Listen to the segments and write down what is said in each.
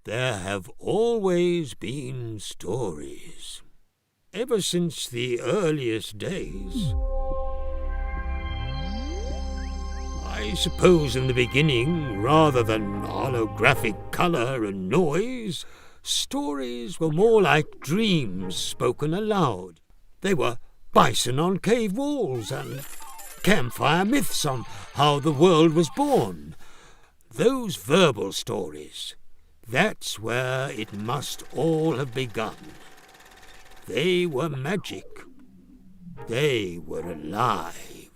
There have always been stories, ever since the earliest days. I suppose in the beginning, rather than holographic colour and noise, stories were more like dreams spoken aloud. They were bison on cave walls and campfire myths on how the world was born. Those verbal stories, that's where it must all have begun. They were magic. They were alive.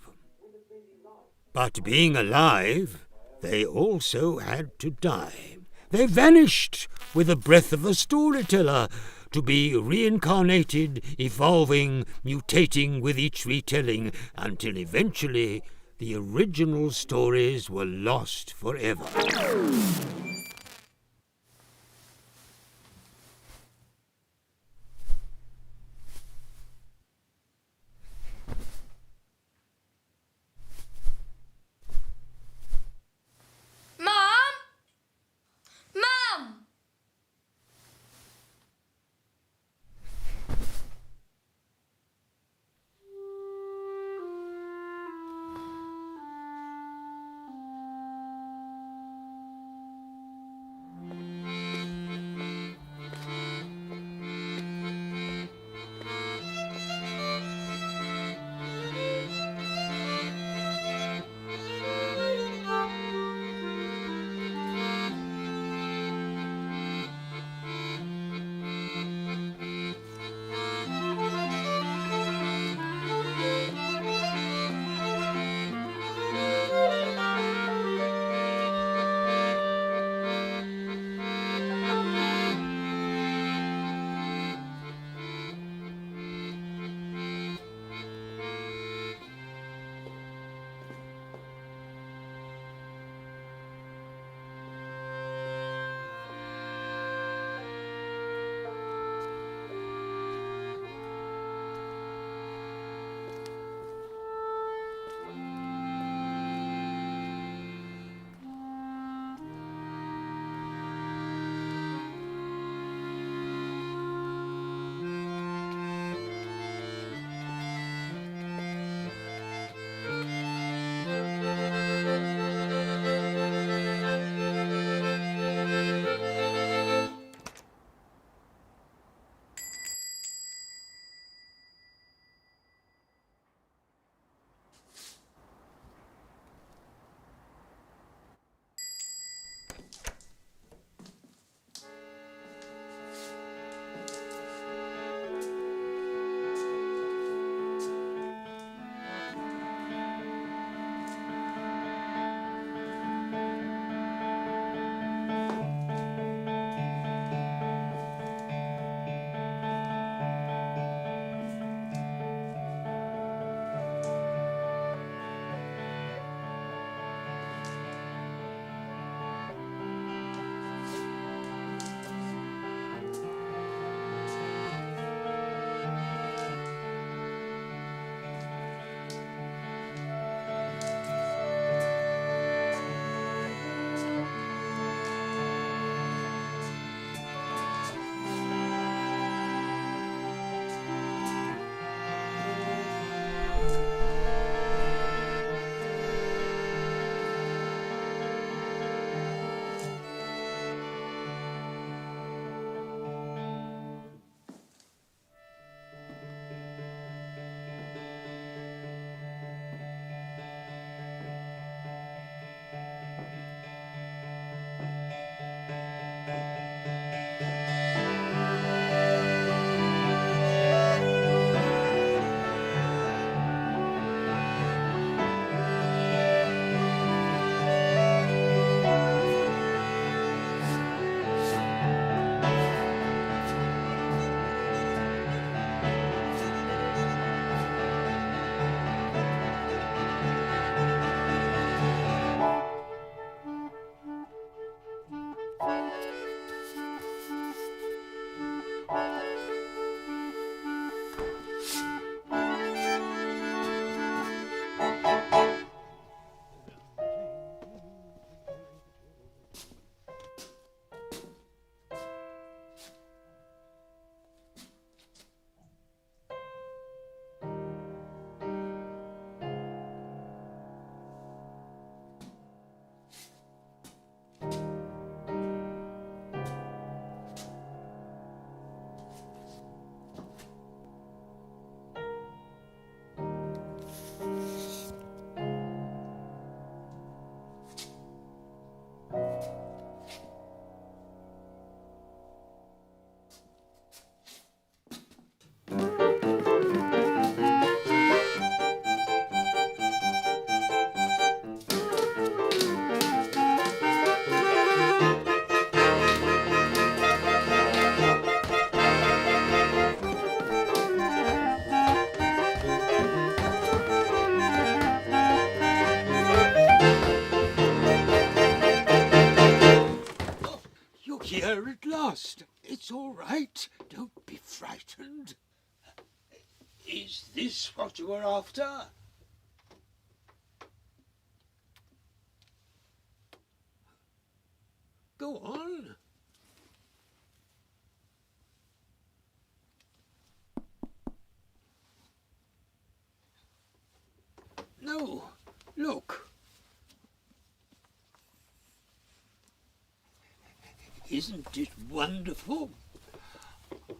But being alive, they also had to die. They vanished with the breath of the storyteller, to be reincarnated, evolving, mutating with each retelling, until eventually the original stories were lost forever. last. It's all right. Don't be frightened. Is this what you were after? Go on. No, look. Isn't it wonderful?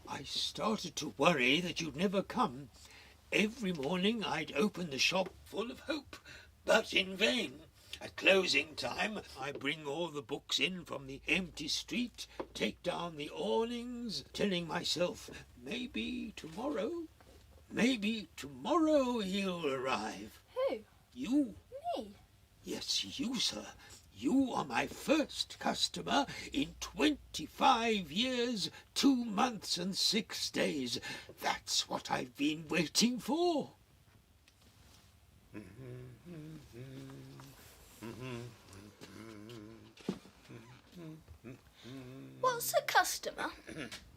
I started to worry that you'd never come. Every morning I'd open the shop full of hope, but in vain. At closing time, I bring all the books in from the empty street, take down the awnings, telling myself, maybe tomorrow he'll arrive. Who? You. Me? Yes, you, sir. You are my first customer in 25 years, 2 months and 6 days. That's what I've been waiting for. What's a customer?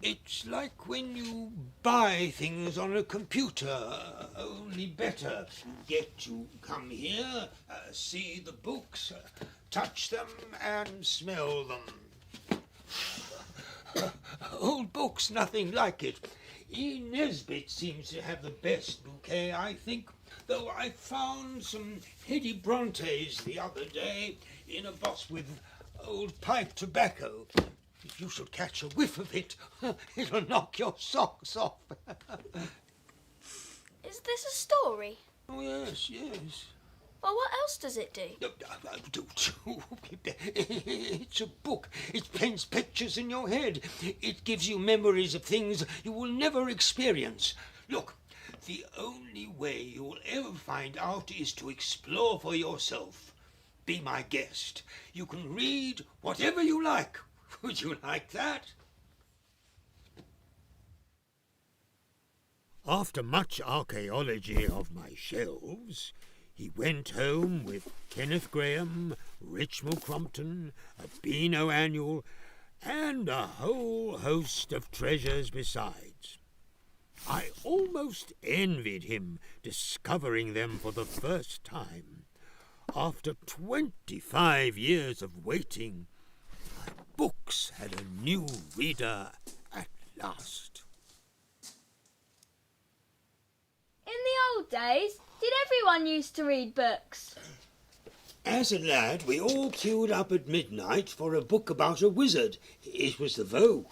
It's like when you buy things on a computer, only better. Get to come here, see the books, touch them and smell them. Old books, nothing like it. E. Nesbit seems to have the best bouquet, I think, though I found some Hetty Brontes the other day in a box with old pipe tobacco. If you should catch a whiff of it, it'll knock your socks off. Is this a story? Oh, yes, yes. Well, what else does it do? It's a book. It paints pictures in your head. It gives you memories of things you will never experience. Look, the only way you will ever find out is to explore for yourself. Be my guest. You can read whatever you like. Would you like that? After much archaeology of my shelves, he went home with Kenneth Graham, Richmal Crompton, a Beano Annual, and a whole host of treasures besides. I almost envied him discovering them for the first time. After 25 years of waiting, my books had a new reader at last. In the old days, did everyone used to read books? As a lad, we all queued up at midnight for a book about a wizard. It was the vogue.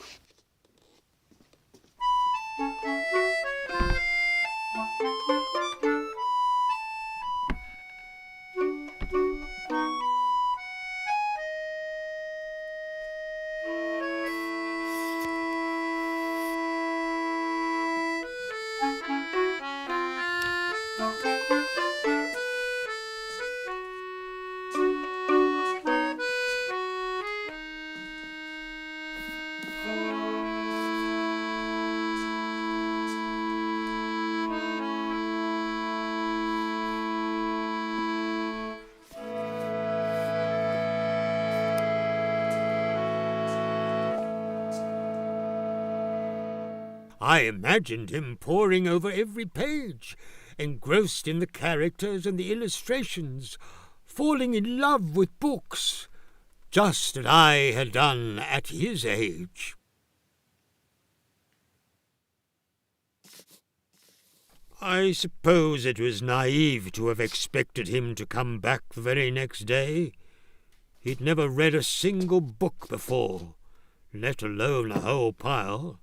I imagined him poring over every page, engrossed in the characters and the illustrations, falling in love with books, just as I had done at his age. I suppose it was naive to have expected him to come back the very next day. He'd never read a single book before, let alone a whole pile.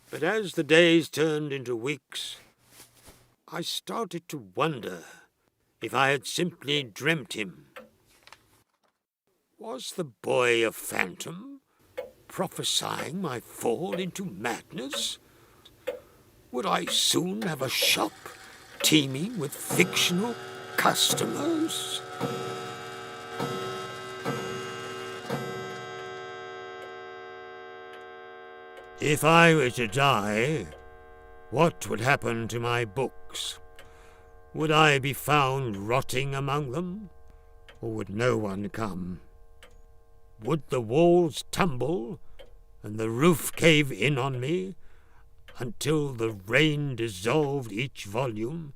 But as the days turned into weeks, I started to wonder if I had simply dreamt him. Was the boy a phantom, prophesying my fall into madness? Would I soon have a shop teeming with fictional customers? If I were to die, what would happen to my books? Would I be found rotting among them, or would no one come? would the walls tumble and the roof cave in on me until the rain dissolved each volume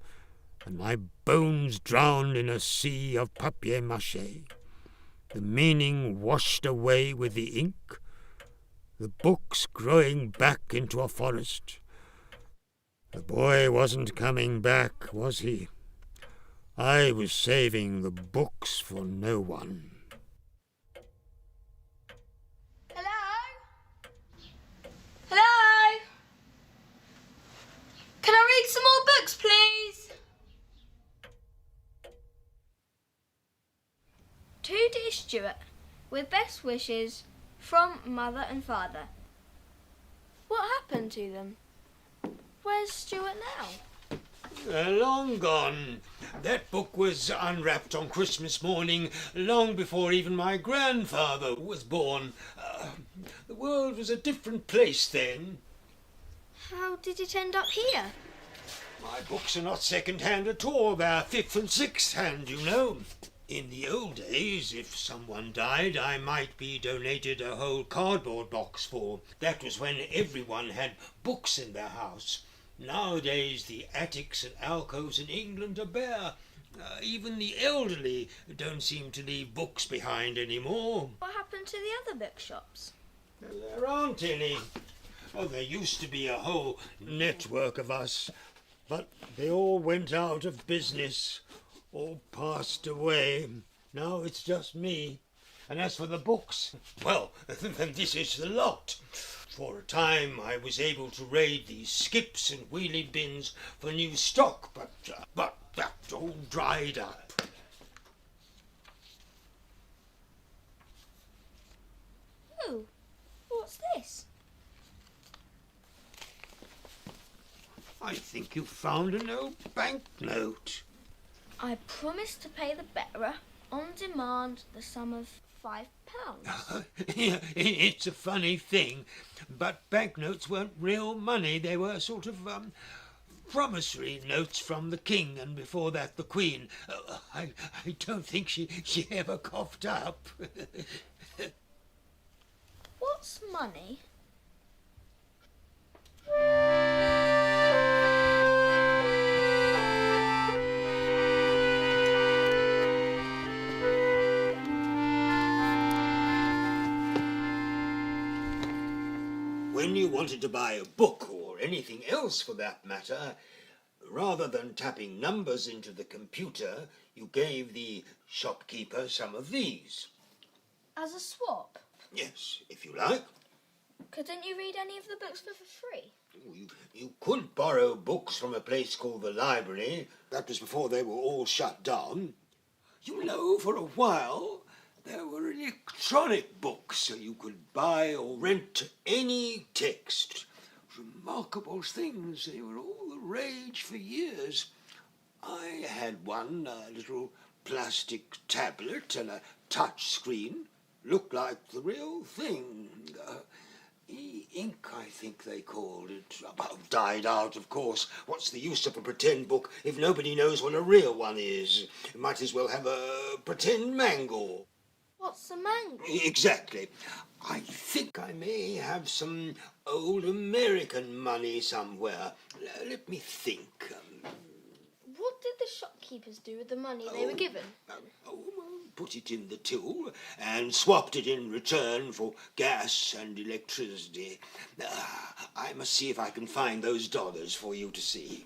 and my bones drowned in a sea of papier-mâché, the meaning washed away with the ink, the books growing back into a forest. The boy wasn't coming back, was he? I was saving the books for no one. Hello? Hello? Can I read some more books, please? To dear Stuart, with best wishes from Mother and Father. What happened to them? Where's Stuart now? Long gone. That book was unwrapped on Christmas morning, long before even my grandfather was born. The world was a different place then. How did it end up here? My books are not second-hand at all. They're fifth and sixth hand, you know. In the old days, if someone died, I might be donated a whole cardboard box for. That was when everyone had books in their house. Nowadays, the attics and alcoves in England are bare. Even the elderly don't seem to leave books behind anymore. What happened to the other bookshops? There aren't any. Oh, there used to be a whole network of us, but they all went out of business, all passed away. Now it's just me. And as for the books, well, this is the lot. For a time I was able to raid the skips and wheelie bins for new stock, but that's all dried up. Oh, what's this? I think you found an old banknote. I promised to pay the bearer on demand the sum of £5. It's a funny thing, but banknotes weren't real money. They were sort of promissory notes from the king, and before that the queen. I don't think she ever coughed up. What's money? When you wanted to buy a book, or anything else for that matter, rather than tapping numbers into the computer, you gave the shopkeeper some of these. As a swap? Yes, if you like. Couldn't you read any of the books for free? You could borrow books from a place called the library. That was before they were all shut down. You know, for a while, there were electronic books, so you could buy or rent any text. Remarkable things. They were all the rage for years. I had one, a little plastic tablet and a touch screen. Looked like the real thing. E-ink, I think they called it. Died out, of course. What's the use of a pretend book if nobody knows what a real one is? You might as well have a pretend mangle. What's a mangle? Exactly. I think I may have some old American money somewhere. Let me think. What did the shopkeepers do with the money they were given? Put it in the till and swapped it in return for gas and electricity. I must see if I can find those dollars for you to see.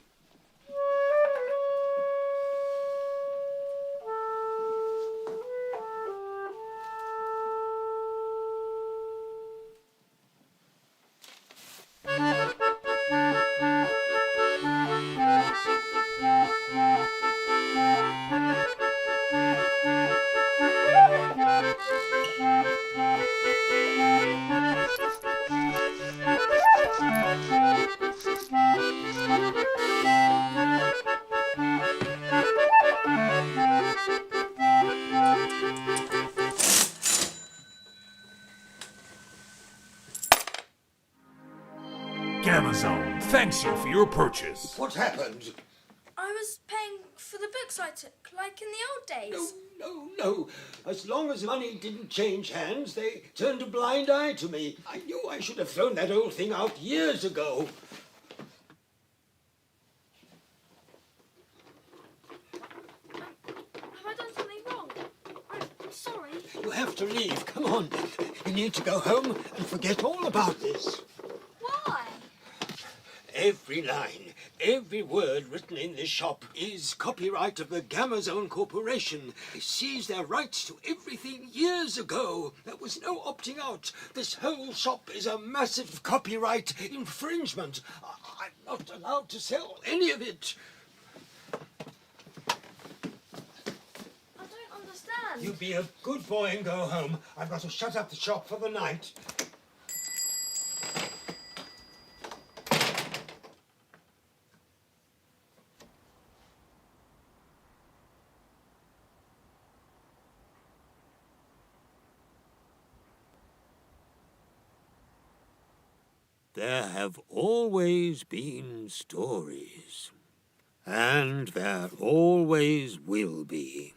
Amazon thanks you for your purchase. What happened? I was paying for the books I took, like in the old days. No. As long as money didn't change hands, they turned a blind eye to me. I knew I should have thrown that old thing out years ago. Have I done something wrong? I'm sorry. You have to leave. Come on. You need to go home and forget all about this. Why? Every line, every word written in this shop is copyright of the Gamazone Corporation. They seized their rights to everything years ago. There was no opting out. This whole shop is a massive copyright infringement. I'm not allowed to sell any of it. I don't understand. You be a good boy and go home. I've got to shut up the shop for the night. There have always been stories, and there always will be.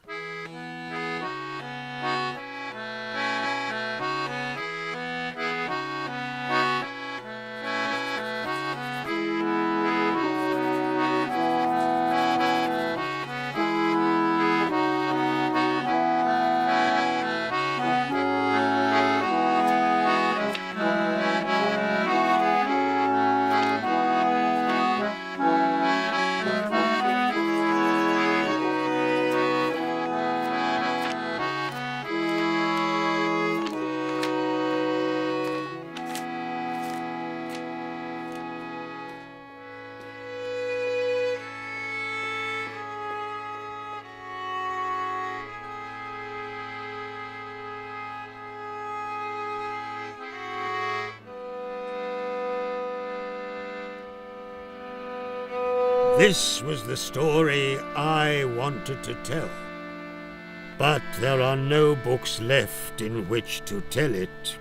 This was the story I wanted to tell. But there are no books left in which to tell it.